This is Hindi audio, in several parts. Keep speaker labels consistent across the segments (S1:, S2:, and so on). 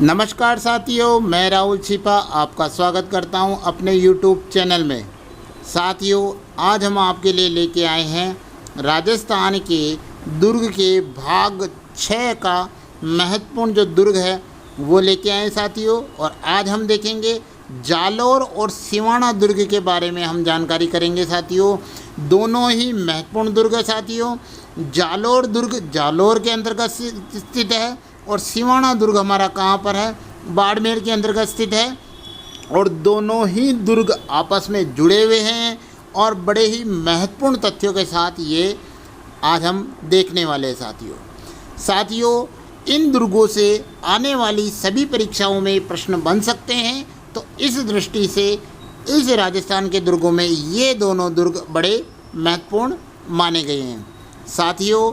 S1: नमस्कार साथियों, मैं राहुल छिपा आपका स्वागत करता हूं अपने YouTube चैनल में। साथियों, आज हम आपके लिए लेके आए हैं राजस्थान के दुर्ग के भाग 6 का महत्वपूर्ण जो दुर्ग है वो लेके आए साथियों। और आज हम देखेंगे जालोर और सिवाना दुर्ग के बारे में हम जानकारी करेंगे साथियों। दोनों ही महत्वपूर्ण दुर्ग है साथियों। जालोर दुर्ग जालोर के अंतर्गत स्थित है और सिवाना दुर्ग हमारा कहाँ पर है, बाड़मेर के अंतर्गत स्थित है। और दोनों ही दुर्ग आपस में जुड़े हुए हैं और बड़े ही महत्वपूर्ण तथ्यों के साथ ये आज हम देखने वाले हैं साथियों। इन दुर्गों से आने वाली सभी परीक्षाओं में प्रश्न बन सकते हैं, तो इस दृष्टि से इस राजस्थान के दुर्गों में ये दोनों दुर्ग बड़े महत्वपूर्ण माने गए हैं साथियों।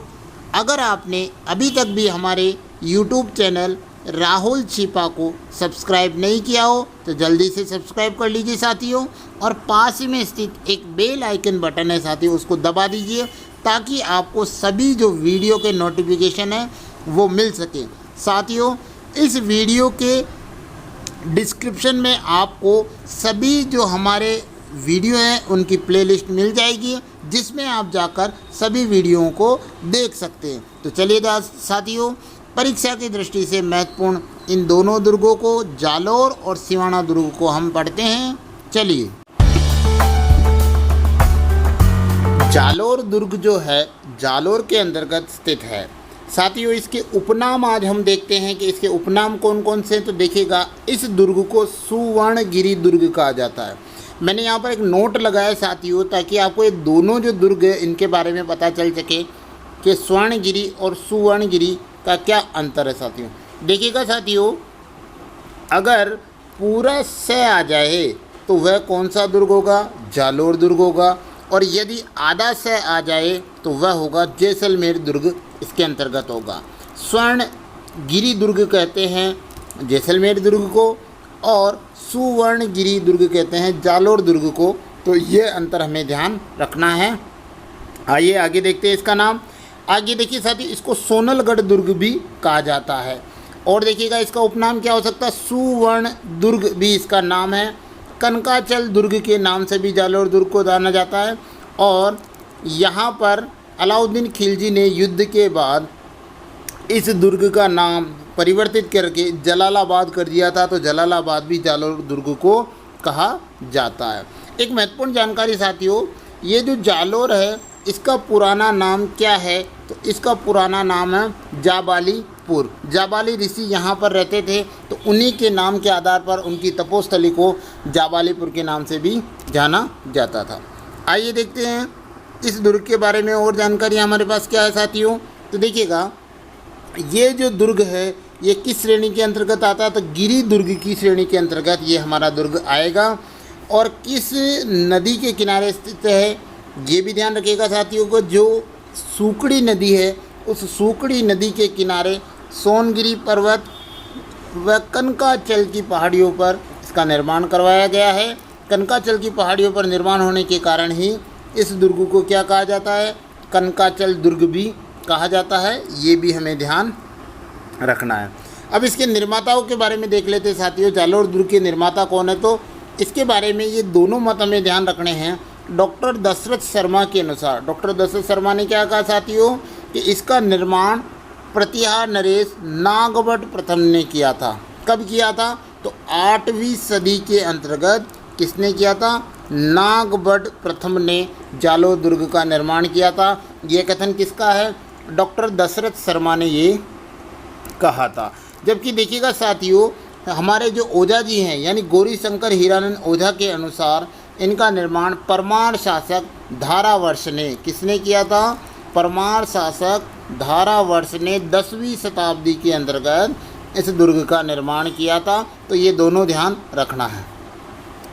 S1: अगर आपने अभी तक भी हमारे YouTube चैनल राहुल छिपा को सब्सक्राइब नहीं किया हो तो जल्दी से सब्सक्राइब कर लीजिए साथियों। और पास ही में स्थित एक बेल आइकन बटन है साथियों, उसको दबा दीजिए ताकि आपको सभी जो वीडियो के नोटिफिकेशन है वो मिल सके साथियों। इस वीडियो के डिस्क्रिप्शन में आपको सभी जो हमारे वीडियो हैं उनकी प्लेलिस्ट मिल जाएगी, जिसमें आप जाकर सभी वीडियोओं को देख सकते हैं। तो चलिए साथियों, परीक्षा की दृष्टि से महत्वपूर्ण इन दोनों दुर्गों को, जालोर और सिवाना दुर्ग को हम पढ़ते हैं। चलिए, जालोर दुर्ग जो है जालोर के अंतर्गत स्थित है साथियों। इसके उपनाम आज हम देखते हैं कि इसके उपनाम कौन कौन से हैं। तो देखिएगा, इस दुर्ग को सुवर्णगिरी दुर्ग कहा जाता है। मैंने यहाँ पर एक नोट लगाया साथियों ताकि आपको ये दोनों जो दुर्ग है इनके बारे में पता चल सके कि स्वर्णगिरी और सुवर्णगिरी का क्या अंतर है साथियों। देखिएगा साथियों, अगर पूरा से आ जाए तो वह कौन सा दुर्ग होगा, जालोर दुर्ग होगा। और यदि आधा से आ जाए तो वह होगा जैसलमेर दुर्ग, इसके अंतर्गत होगा। स्वर्णगिरी दुर्ग कहते हैं जैसलमेर दुर्ग को और सुवर्णगिरी दुर्ग कहते हैं जालोर दुर्ग को। तो ये अंतर हमें ध्यान रखना है। आइए आगे देखते हैं इसका नाम। आगे देखिए साथियों, इसको सोनलगढ़ दुर्ग भी कहा जाता है। और देखिएगा इसका उपनाम क्या हो सकता है, सुवर्ण दुर्ग भी इसका नाम है। कनकाचल दुर्ग के नाम से भी जालोर दुर्ग को जाना जाता है। और यहाँ पर अलाउद्दीन खिलजी ने युद्ध के बाद इस दुर्ग का नाम परिवर्तित करके जलालाबाद कर दिया था, तो जलालाबाद भी जालोर दुर्ग को कहा जाता है। एक महत्वपूर्ण जानकारी साथियों, ये जो जालोर है इसका पुराना नाम क्या है, तो इसका पुराना नाम है जाबालीपुर। जाबाली ऋषि यहाँ पर रहते थे, तो उन्हीं के नाम के आधार पर उनकी तपोस्थली को जाबालीपुर के नाम से भी जाना जाता था। आइए देखते हैं इस दुर्ग के बारे में और जानकारी हमारे पास क्या है साथियों। तो देखिएगा, ये जो दुर्ग है ये किस श्रेणी के अंतर्गत आता है, तो गिरी दुर्ग की श्रेणी के अंतर्गत ये हमारा दुर्ग आएगा। और किस नदी के किनारे स्थित है ये भी ध्यान रखिएगा साथियों को। जो सूकड़ी नदी है उस सूकड़ी नदी के किनारे सोनगिरी पर्वत व कनकाचल की पहाड़ियों पर इसका निर्माण करवाया गया है। कनकाचल की पहाड़ियों पर निर्माण होने के कारण ही इस दुर्ग को क्या कहा जाता है, कनकाचल दुर्ग भी कहा जाता है। ये भी हमें ध्यान रखना है। अब इसके निर्माताओं के बारे में देख लेते हैं साथियों। जालोर दुर्ग के निर्माता कौन है, तो इसके बारे में ये दोनों मत हमें ध्यान रखने हैं। डॉक्टर दशरथ शर्मा के अनुसार, डॉक्टर दशरथ शर्मा ने क्या कहा साथियों कि इसका निर्माण प्रतिहार नरेश नागभट्ट प्रथम ने किया था। कब किया था, तो 8वीं सदी के अंतर्गत किसने किया था, नागभट्ट प्रथम ने जालोर दुर्ग का निर्माण किया था। ये कथन किसका है, डॉक्टर दशरथ शर्मा ने ये कहा था। जबकि देखिएगा साथियों, हमारे जो ओझा जी हैं यानी गौरी शंकर हीरानंद ओझा के अनुसार इनका निर्माण परमार शासक धारावर्ष ने, किसने किया था, परमार शासक धारावर्ष ने 10वीं शताब्दी के अंतर्गत इस दुर्ग का निर्माण किया था। तो ये दोनों ध्यान रखना है।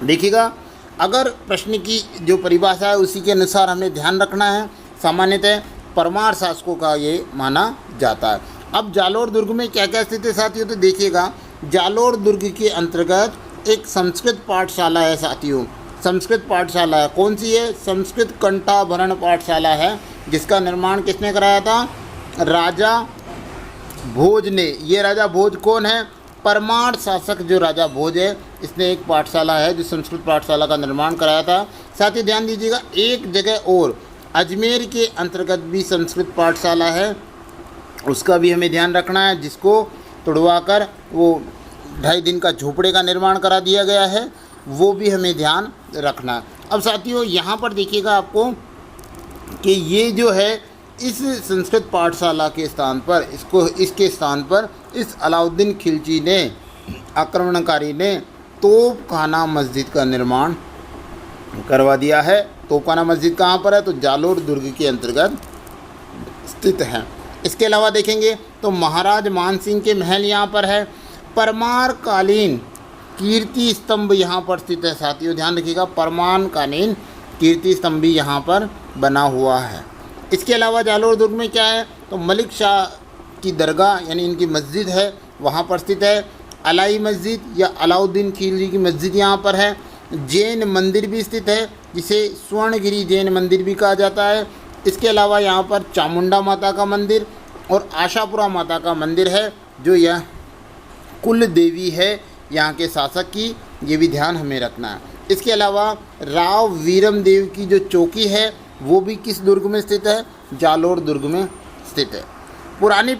S1: देखिएगा, अगर प्रश्न की जो परिभाषा है उसी के अनुसार हमें ध्यान रखना है। सामान्यतः परमार शासकों का ये माना जाता है। अब जालोर दुर्ग में क्या क्या स्थित है साथियों, तो देखिएगा, जालोर दुर्ग के अंतर्गत एक संस्कृत पाठशाला है साथियों। संस्कृत पाठशाला है, कौन सी है, संस्कृत कंठाभरण पाठशाला है, जिसका निर्माण किसने कराया था, राजा भोज ने। ये राजा भोज कौन है, परमार शासक जो राजा भोज है, इसने एक पाठशाला है जो संस्कृत पाठशाला का निर्माण कराया था। साथ ही ध्यान दीजिएगा, एक जगह और अजमेर के अंतर्गत भी संस्कृत पाठशाला है, उसका भी हमें ध्यान रखना है, जिसको तुड़वाकर वो 2.5 दिन का झोपड़े का निर्माण करा दिया गया है, वो भी हमें ध्यान रखना है। अब साथियों यहाँ पर देखिएगा आपको कि ये जो है इस संस्कृत पाठशाला के स्थान पर इसके स्थान पर इस अलाउद्दीन खिलजी ने, आक्रमणकारी ने, तोपखाना मस्जिद का निर्माण करवा दिया है। तोपखाना मस्जिद कहाँ पर है? तो जालोर दुर्ग के अंतर्गत स्थित है। इसके अलावा देखेंगे तो महाराज मान सिंह के महल यहाँ पर है। परमार कालीन कीर्ति स्तंभ यहाँ पर स्थित है। साथियों ध्यान रखिएगा, परमार कालीन कीर्ति स्तंभ भी यहाँ पर बना हुआ है। इसके अलावा जालोर दुर्ग में क्या है? तो मलिक शाह की दरगाह यानी इनकी मस्जिद है, वहाँ पर स्थित है। अलाई मस्जिद या अलाउद्दीन खिलजी की मस्जिद यहाँ पर है। जैन मंदिर भी स्थित है, जिसे स्वर्णगिरी जैन मंदिर भी कहा जाता है। इसके अलावा यहाँ पर चामुंडा माता का मंदिर और आशापुरा माता का मंदिर है, जो यह कुल देवी है यहाँ के शासक की, ये भी ध्यान हमें रखना है। इसके अलावा राव वीरम देव की जो चौकी है वो भी किस दुर्ग में स्थित है? जालोर दुर्ग में स्थित है। पुरानी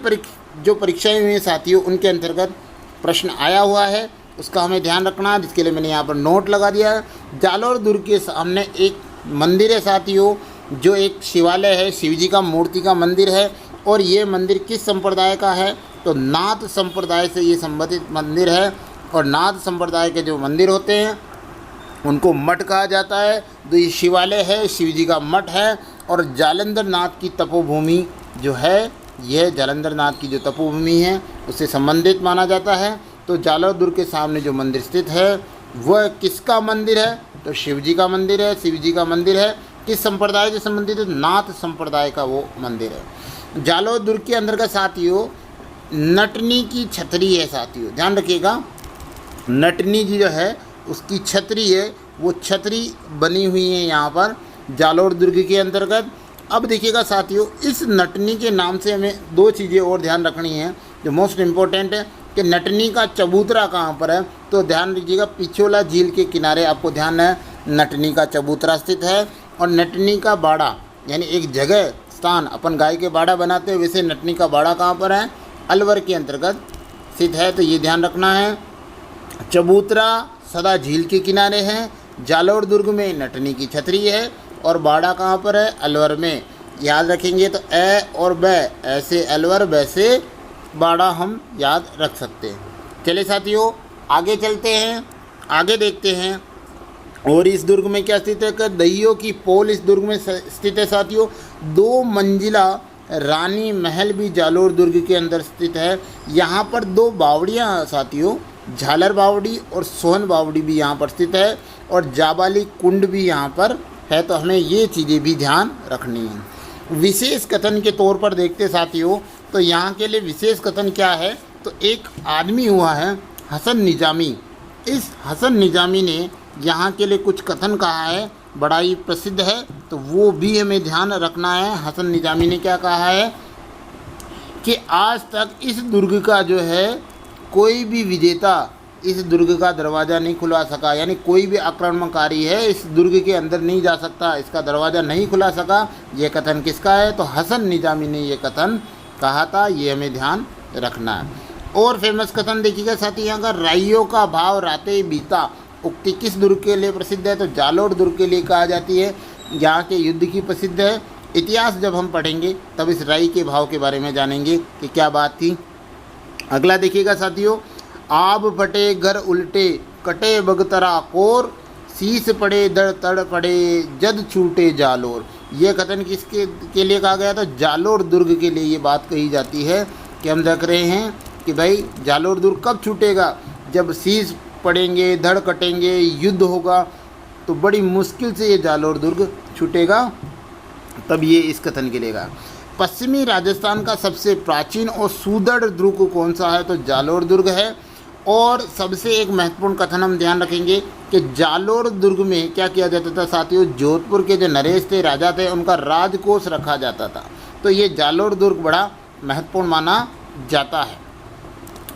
S1: जो परीक्षाएं हुई हैं साथियों, उनके अंतर्गत प्रश्न आया हुआ है, उसका हमें ध्यान रखना है, जिसके लिए मैंने यहाँ पर नोट लगा दिया है। जालोर दुर्ग के सामने एक मंदिर है साथियों, जो एक शिवालय है, शिवजी का मूर्ति का मंदिर है। और ये मंदिर किस संप्रदाय का है? तो नाथ संप्रदाय से ये संबंधित मंदिर है। और नाथ संप्रदाय के जो मंदिर होते हैं उनको मठ कहा जाता है। तो ये शिवालय है, शिवजी का मठ है। और जालंधर नाथ की तपोभूमि जो है, यह जालंधर नाथ की जो तपोभूमि है उससे संबंधित माना जाता है। तो जालोर दुर्ग के सामने जो मंदिर स्थित है वह किसका मंदिर है? तो शिवजी का मंदिर है, शिवजी का मंदिर है। किस संप्रदाय से संबंधित है? नाथ संप्रदाय का वो मंदिर है। जालोर दुर्ग के अंतर्गत साथियों नटनी की छतरी है। साथियों ध्यान रखिएगा, नटनी जी जो है उसकी छतरी है, वो छतरी बनी हुई है यहाँ पर जालोर दुर्ग के अंतर्गत। अब देखिएगा साथियों, इस नटनी के नाम से हमें 2 चीज़ें और ध्यान रखनी है जो मोस्ट इम्पोर्टेंट है कि नटनी का चबूतरा कहाँ पर है। तो ध्यान दीजिएगा, पिछोला झील के किनारे आपको ध्यान है नटनी का चबूतरा स्थित है। और नटनी का बाड़ा यानी एक जगह स्थान, अपन गाय के बाड़ा बनाते हैं, वैसे नटनी का बाड़ा कहाँ पर है? अलवर के अंतर्गत स्थित है। तो ये ध्यान रखना है। चबूतरा सदा झील के किनारे है। जालोर दुर्ग में नटनी की छतरी है और बाड़ा कहाँ पर है? अलवर में। याद रखेंगे तो ए और ब, ऐसे अलवर वैसे बाड़ा हम याद रख सकते हैं। चलिए साथियों आगे चलते हैं, आगे देखते हैं। और इस दुर्ग में क्या स्थित है? कि दहियों की पोल इस दुर्ग में स्थित है साथियों। 2 मंजिला रानी महल भी जालोर दुर्ग के अंदर स्थित है। यहाँ पर 2 बावड़ियाँ साथियों, झालर बावड़ी और सोहन बावड़ी भी यहाँ पर स्थित है। और जाबाली कुंड भी यहाँ पर है। तो हमें ये चीज़ें भी ध्यान रखनी है। विशेष कथन के तौर पर देखते साथियों, तो यहाँ के लिए विशेष कथन क्या है? तो एक आदमी हुआ है हसन निजामी। इस हसन निजामी ने यहाँ के लिए कुछ कथन कहा है, बड़ा ही प्रसिद्ध है, तो वो भी हमें ध्यान रखना है। हसन निजामी ने क्या कहा है कि आज तक इस दुर्ग का जो है कोई भी विजेता इस दुर्ग का दरवाज़ा नहीं खुला सका, यानी कोई भी आक्रमणकारी है इस दुर्ग के अंदर नहीं जा सकता, इसका दरवाज़ा नहीं खुला सका। ये कथन किसका है? तो हसन निजामी ने ये कथन कहा था, ये हमें ध्यान रखना है। और फेमस कथन देखिएगा साथी, यहाँ का राइयों का भाव राते बीता उक्ति किस दुर्ग के लिए प्रसिद्ध है? तो जालोर दुर्ग के लिए कहा जाती है। यहाँ के युद्ध की प्रसिद्ध है। इतिहास जब हम पढ़ेंगे तब इस राई के भाव के बारे में जानेंगे कि क्या बात थी। अगला देखिएगा साथियों, आब फटे घर उल्टे कटे बगतरा कोर, शीस पड़े दड़ तड़ पड़े जद छूटे जालोर। ये कथन किसके के लिए कहा गया? तो जालोर दुर्ग के लिए ये बात कही जाती है कि हम देख रहे हैं कि भाई जालोर दुर्ग कब छूटेगा? जब शीस पड़ेंगे, धड़ कटेंगे, युद्ध होगा, तो बड़ी मुश्किल से ये जालोर दुर्ग छूटेगा, तब ये इस कथन के लिए कहा। पश्चिमी राजस्थान का सबसे प्राचीन और सुदृढ़ दुर्ग कौन सा है? तो जालोर दुर्ग है। और सबसे एक महत्वपूर्ण कथन हम ध्यान रखेंगे कि जालोर दुर्ग में क्या किया जाता था साथियों? जोधपुर के जो नरेश थे, राजा थे, उनका राजकोष रखा जाता था। तो ये जालोर दुर्ग बड़ा महत्वपूर्ण माना जाता है।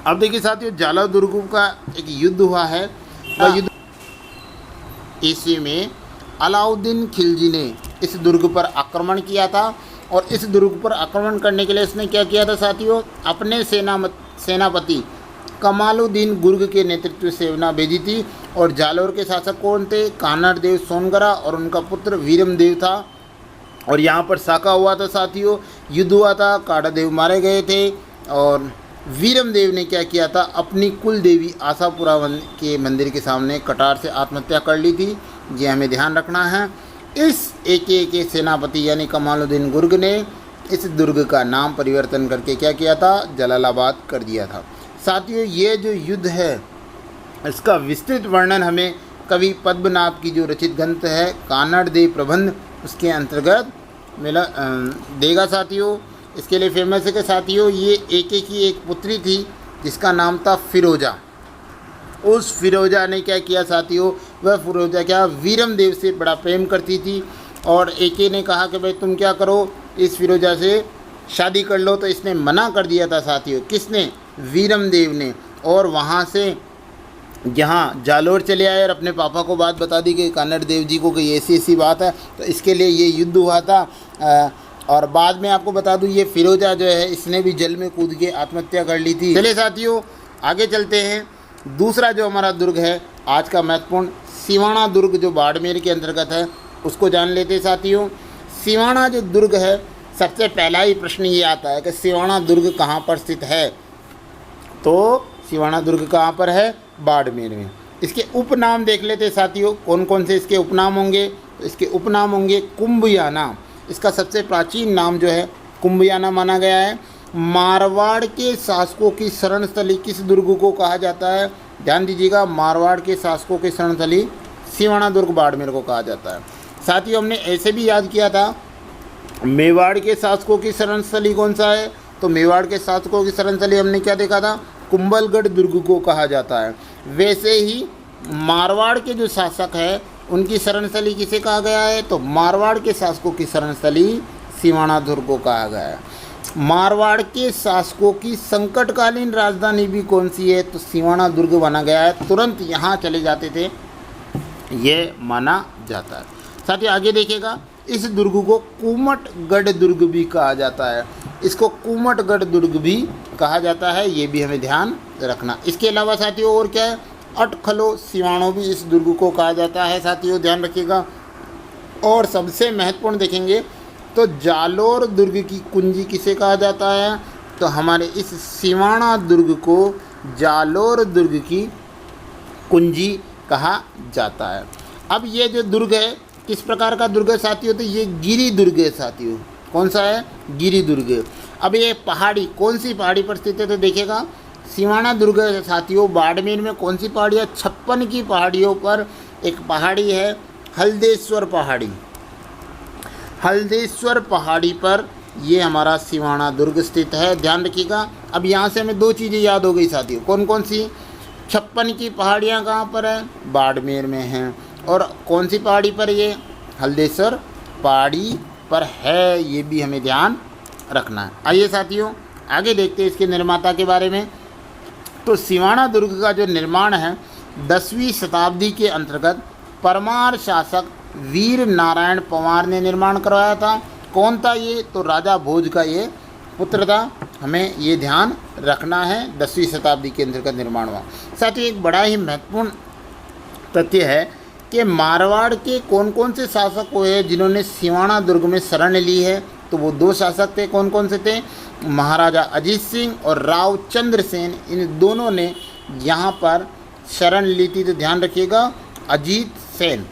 S1: अब देखिए साथियों, जालौर दुर्ग का एक युद्ध हुआ है। वह युद्ध ईस्वी में अलाउद्दीन खिलजी ने इस दुर्ग पर आक्रमण किया था। और इस दुर्ग पर आक्रमण करने के लिए इसने क्या किया था साथियों, अपने सेनापति कमालुद्दीन गुर्ग के नेतृत्व से सेना भेजी थी। और जालौर के शासक कौन थे, कानड़देव सोनगरा, और उनका पुत्र वीरमदेव था। और यहाँ पर साका हुआ था साथियों, युद्ध हुआ था, काड़ादेव मारे गए थे। और वीरमदेव ने क्या किया था, अपनी कुल देवी आशापुरा के मंदिर के सामने कटार से आत्महत्या कर ली थी। ये हमें ध्यान रखना है। इस एके के सेनापति यानी कमालुद्दीन गुर्ग ने इस दुर्ग का नाम परिवर्तन करके क्या किया था, जलालाबाद कर दिया था। साथियों, ये जो युद्ध है इसका विस्तृत वर्णन हमें कवि पद्मनाभ की जो रचित ग्रंथ है कानड़देव प्रबंध, उसके अंतर्गत मिला देगा साथियों। इसके लिए फेमस है कि साथियों, ये एके की एक पुत्री थी जिसका नाम था फिरोजा। उस फिरोजा ने क्या किया साथियों, वह फिरोजा क्या वीरमदेव से बड़ा प्रेम करती थी। और एके ने कहा कि भाई तुम क्या करो, इस फिरोजा से शादी कर लो। तो इसने मना कर दिया था साथियों, किसने, वीरमदेव ने। और वहाँ से यहाँ जालौर चले आए और अपने पापा को बात बता दी कि कानड़देव जी को कि ऐसी ऐसी बात है। तो इसके लिए ये युद्ध हुआ था। और बाद में आपको बता दूँ, ये फिरोजा जो है इसने भी जल में कूद के आत्महत्या कर ली थी। चलिए साथियों आगे चलते हैं। दूसरा जो हमारा दुर्ग है आज का महत्वपूर्ण, सिवाना दुर्ग जो बाड़मेर के अंतर्गत है, उसको जान लेते हैं साथियों। सिवाना जो दुर्ग है, सबसे पहला ही प्रश्न ये आता है कि सिवाना दुर्ग कहाँ पर स्थित है। तो सिवाना दुर्ग कहाँ पर है, बाड़मेर में। इसके उपनाम देख लेते हैं साथियों, कौन कौन से इसके उपनाम होंगे। तो इसके उपनाम होंगे कुंभयाना, इसका सबसे प्राचीन नाम जो है कुंभयाना माना गया है। मारवाड़ के शासकों की शरणस्थली किस दुर्ग को कहा जाता है, ध्यान दीजिएगा, मारवाड़ के शासकों की शरणस्थली सिवाना दुर्ग बाड़मेर को कहा जाता है। साथियों हमने ऐसे भी याद किया था, मेवाड़ के शासकों की शरणस्थली कौन सा है, तो मेवाड़ के शासकों की शरणस्थली हमने क्या देखा था, कुंभलगढ़ दुर्ग को कहा जाता है। वैसे ही मारवाड़ के जो शासक है उनकी शरणस्थली किसे कहा गया है, तो मारवाड़ के शासकों की शरणस्थली सिवाना दुर्ग को कहा गया है। मारवाड़ के शासकों की संकटकालीन राजधानी भी कौन सी है, तो सिवाना दुर्ग माना गया है। तुरंत यहाँ चले जाते थे, ये माना जाता है। साथ ही आगे देखिएगा, इस दुर्ग को कुमटगढ़ दुर्ग भी कहा जाता है। इसको कुमटगढ़ दुर्ग भी कहा जाता है, ये भी हमें ध्यान रखना। इसके अलावा साथियों और क्या है, अटखलो सिवाणो भी इस दुर्ग को कहा जाता है साथियों, ध्यान रखिएगा। और सबसे महत्वपूर्ण देखेंगे तो जालौर दुर्ग की कुंजी किसे कहा जाता है, तो हमारे इस सिवाना दुर्ग को जालौर दुर्ग की कुंजी कहा जाता है। अब ये जो दुर्ग है किस प्रकार का दुर्ग है साथियों, तो ये गिरी दुर्ग है साथियों। कौन सा है, गिरी दुर्ग। अब ये पहाड़ी कौन सी पहाड़ी पर स्थित है, तो देखिएगा सिवाना दुर्ग है साथियों, बाड़मेर में कौन सी पहाड़ी है, 56 की पहाड़ियों पर एक पहाड़ी है हल्देश्वर पहाड़ी। हल्देश्वर पहाड़ी पर ये हमारा सिवाना दुर्ग स्थित है, ध्यान रखिएगा। अब यहाँ से हमें दो चीज़ें याद हो गई साथियों, कौन कौन सी, 56 की पहाड़ियाँ कहाँ पर है, बाड़मेर में हैं। और कौन सी पहाड़ी पर, ये हल्देश्वर पहाड़ी पर है, ये भी हमें ध्यान रखना है। आइए साथियों आगे देखते हैं इसके निर्माता के बारे में। तो सिवाना दुर्ग का जो निर्माण है 10वीं शताब्दी के अंतर्गत परमार शासक वीर नारायण पंवार ने निर्माण करवाया था। कौन था ये, तो राजा भोज का ये पुत्र था, हमें ये ध्यान रखना है। 10वीं शताब्दी के अंतर्गत निर्माण हुआ। साथ ही एक बड़ा ही महत्वपूर्ण तथ्य है कि मारवाड़ के कौन कौन से शासक हुए जिन्होंने सिवाना दुर्ग में शरण ली है, तो वो दो शासक थे। कौन कौन से थे, महाराजा अजीत सिंह और राव चंद्र सेन, इन दोनों ने यहाँ पर शरण ली थी। तो ध्यान रखिएगा अजीत सेन,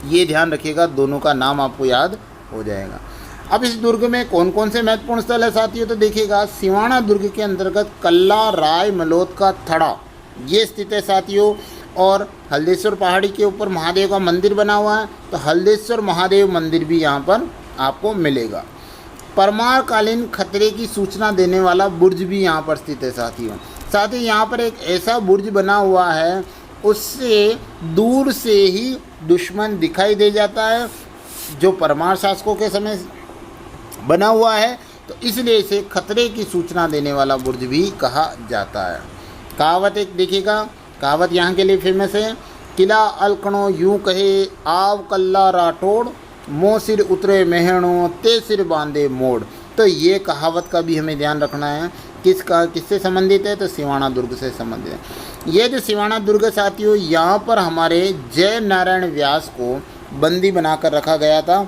S1: ये ध्यान रखिएगा, दोनों का नाम आपको याद हो जाएगा। अब इस दुर्ग में कौन कौन से महत्वपूर्ण स्थल है साथियों, तो देखिएगा सिवाना दुर्ग के अंतर्गत कल्ला राय मलोत का थड़ा ये स्थित है साथियों। और हल्देश्वर पहाड़ी के ऊपर महादेव का मंदिर बना हुआ है, तो हल्देश्वर महादेव मंदिर भी यहाँ पर आपको मिलेगा। परमार कालीन खतरे की सूचना देने वाला बुर्ज भी यहाँ पर स्थित है साथियों। साथ ही यहाँ पर एक ऐसा बुर्ज बना हुआ है, उससे दूर से ही दुश्मन दिखाई दे जाता है, जो परमार शासकों के समय बना हुआ है। तो इसलिए इसे खतरे की सूचना देने वाला बुर्ज भी कहा जाता है। कहावत एक देखिएगा, कहावत यहाँ के लिए फेमस है, किला अलकणो यूं कहे आव कल्ला राठौड़, मोह सिर उतरे मेहणो ते सिर बांधे मोड़। तो ये कहावत का भी हमें ध्यान रखना है। किससे संबंधित है? तो सिवाना दुर्ग से संबंधित है। ये जो सिवाना दुर्ग साथियों, यहाँ पर हमारे जय नारायण व्यास को बंदी बनाकर रखा गया था।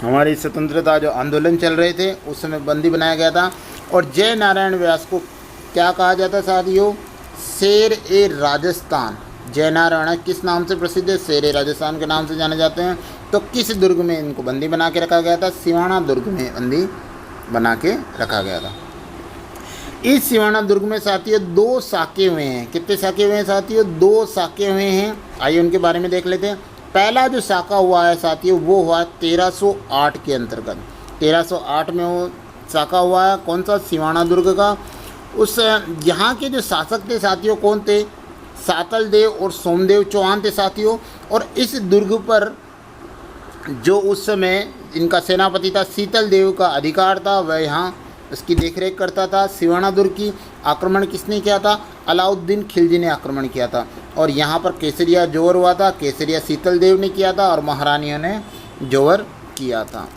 S1: हमारी स्वतंत्रता जो आंदोलन चल रहे थे उस समय बंदी बनाया गया था। और जय नारायण व्यास को क्या कहा जाता साथियों? शेर ए राजस्थान। जय नारायण किस नाम से प्रसिद्ध है? शेर ए राजस्थान के नाम से जाने जाते हैं। तो किस दुर्ग में इनको बंदी बना के रखा गया था? सिवाना दुर्ग में बंदी बना के रखा गया था। इस सिवाना दुर्ग में साथियों 2 साके हुए हैं। कितने साके हुए हैं साथियों? 2 साके हुए हैं। आइए उनके बारे में देख लेते हैं। पहला जो साका हुआ है साथियों वो हुआ 1308 के अंतर्गत। 1308 में वो साका हुआ है। कौन सा? सिवाना दुर्ग का। उस यहाँ के जो शासक थे साथियों कौन थे? सातल देव और सोमदेव चौहान थे साथियों। और इस दुर्ग पर जो उस समय इनका सेनापति था शीतल देव का अधिकार था, वह यहाँ इसकी देखरेख करता था। सिवाना दुर्ग की आक्रमण किसने किया था? अलाउद्दीन खिलजी ने आक्रमण किया था। और यहाँ पर केसरिया जोर हुआ था। केसरिया शीतल देव ने किया था और महारानियों ने जोर किया था।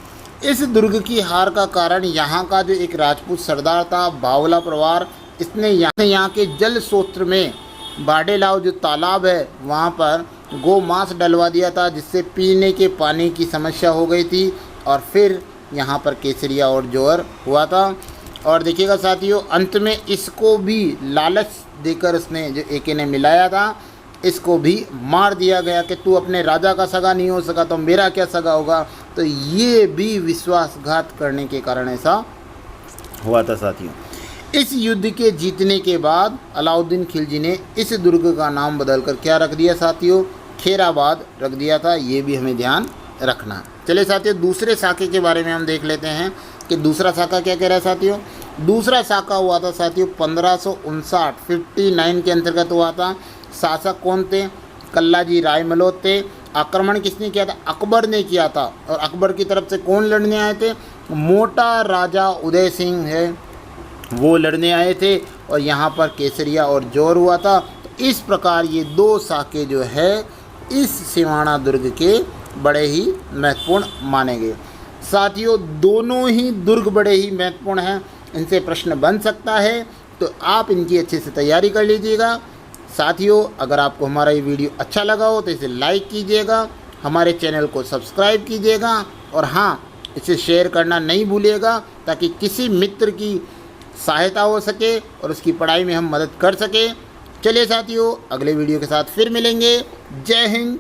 S1: इस दुर्ग की हार का कारण यहाँ का जो एक राजपूत सरदार था बावला परिवार, इसने यहाँ के जल स्रोत में बाडेलाव जो तालाब है वहाँ पर गोमांस डलवा दिया था, जिससे पीने के पानी की समस्या हो गई थी। और फिर यहाँ पर केसरिया और जोहर हुआ था। और देखिएगा साथियों, अंत में इसको भी लालच देकर उसने जो एके ने मिलाया था, इसको भी मार दिया गया कि तू अपने राजा का सगा नहीं हो सका तो मेरा क्या सगा होगा। तो ये भी विश्वासघात करने के कारण ऐसा हुआ था साथियों। इस युद्ध के जीतने के बाद अलाउद्दीन खिलजी ने इस दुर्ग का नाम बदलकर क्या रख दिया साथियों? खेराबाद रख दिया था। ये भी हमें ध्यान रखना। चलिए साथियों, दूसरे साके के बारे में हम देख लेते हैं कि दूसरा साका क्या कह रहा है साथियों। दूसरा साका हुआ था साथियों 1559 के अंतर्गत हुआ था। शासक कौन थे? कल्लाजी राय मलोद थे। आक्रमण किसने किया था? अकबर ने किया था। और अकबर की तरफ से कौन लड़ने आए थे? मोटा राजा उदय सिंह है, वो लड़ने आए थे। और यहाँ पर केसरिया और जोर हुआ था। तो इस प्रकार ये 2 साके जो है इस सिवाना दुर्ग के बड़े ही महत्वपूर्ण माने गए। साथियों, दोनों ही दुर्ग बड़े ही महत्वपूर्ण हैं। इनसे प्रश्न बन सकता है, तो आप इनकी अच्छे से तैयारी कर लीजिएगा। साथियों, अगर आपको हमारा ये वीडियो अच्छा लगा हो तो इसे लाइक कीजिएगा, हमारे चैनल को सब्सक्राइब कीजिएगा और हाँ, इसे शेयर करना नहीं भूलिएगा ताकि किसी मित्र की सहायता हो सके और उसकी पढ़ाई में हम मदद कर सकें। चलिए साथियों, अगले वीडियो के साथ फिर मिलेंगे। जय हिंद,